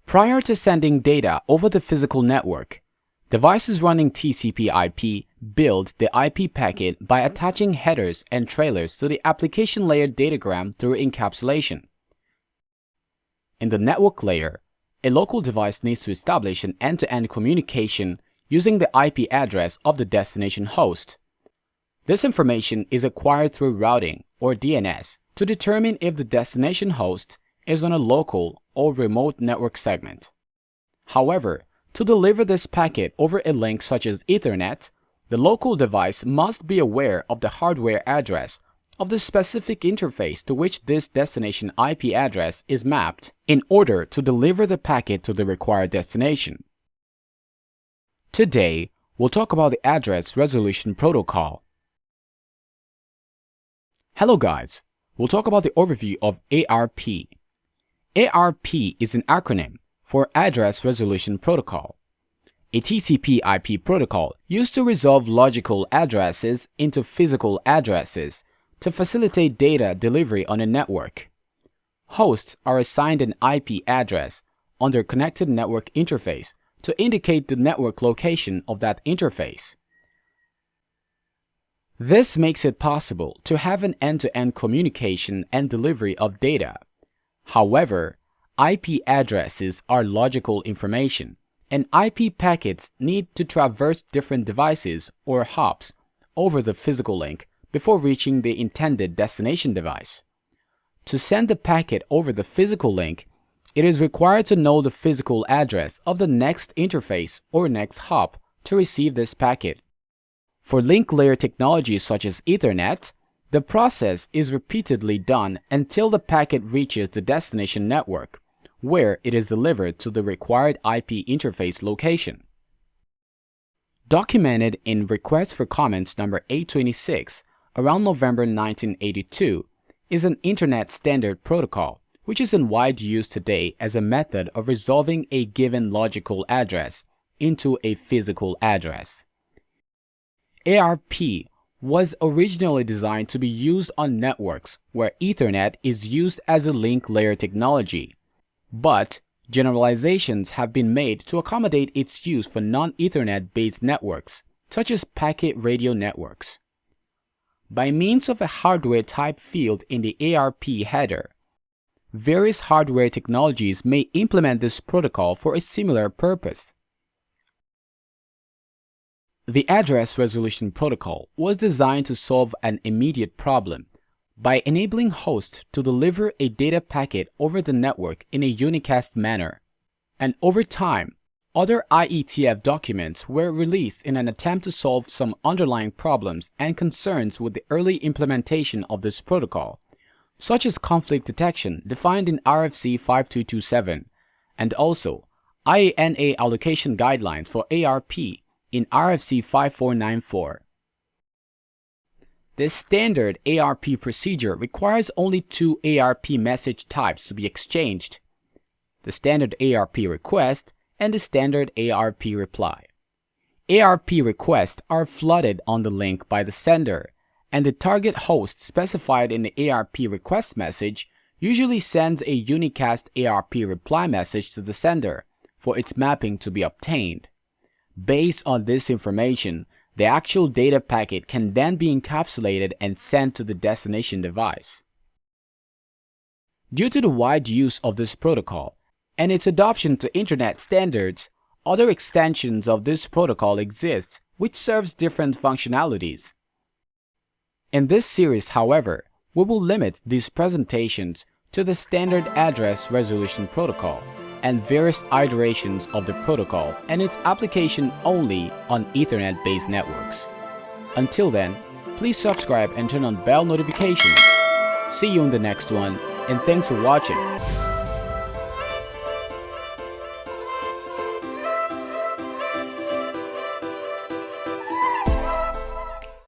Prior to sending data over the physical network, devices running TCP/IP build the IP packet by attaching headers and trailers to the application layer datagram through encapsulation. In the network layer, a local device needs to establish an end-to-end communication using the IP address of the destination host. This information is acquired through routing, or DNS, to determine if the destination host is on a local or remote network segment. However, to deliver this packet over a link such as Ethernet, the local device must be aware of the hardware address of the specific interface to which this destination IP address is mapped in order to deliver the packet to the required destination. Today, we'll talk about the Address Resolution Protocol. Hello guys, we'll talk about the overview of ARP. ARP is an acronym for Address Resolution Protocol, a TCP/IP protocol used to resolve logical addresses into physical addresses to facilitate data delivery on a network. Hosts are assigned an IP address on their connected network interface to indicate the network location of that interface. This makes it possible to have an end-to-end communication and delivery of data. However, IP addresses are logical information, and IP packets need to traverse different devices or hops over the physical link before reaching the intended destination device. To send the packet over the physical link, it is required to know the physical address of the next interface or next hop to receive this packet. For link layer technologies such as Ethernet, the process is repeatedly done until the packet reaches the destination network, where it is delivered to the required IP interface location. Documented in Request for Comments number 826 around November 1982 is an Internet Standard Protocol, which is in wide use today as a method of resolving a given logical address into a physical address. ARP was originally designed to be used on networks where Ethernet is used as a link layer technology, but generalizations have been made to accommodate its use for non-Ethernet based networks, such as packet radio networks. By means of a hardware type field in the ARP header, various hardware technologies may implement this protocol for a similar purpose. The Address Resolution Protocol was designed to solve an immediate problem by enabling hosts to deliver a data packet over the network in a unicast manner. And over time, other IETF documents were released in an attempt to solve some underlying problems and concerns with the early implementation of this protocol, such as conflict detection defined in RFC 5227 and also IANA allocation guidelines for ARP in RFC 5494. This standard ARP procedure requires only two ARP message types to be exchanged: the standard ARP request and the standard ARP reply. ARP requests are flooded on the link by the sender, and the target host specified in the ARP request message usually sends a unicast ARP reply message to the sender for its mapping to be obtained. Based on this information, the actual data packet can then be encapsulated and sent to the destination device. Due to the wide use of this protocol and its adoption to Internet standards, other extensions of this protocol exist which serves different functionalities. In this series, however, we will limit these presentations to the standard Address Resolution Protocol and various iterations of the protocol and its application only on Ethernet-based networks. Until then, please subscribe and turn on bell notifications. See you in the next one, and thanks for watching.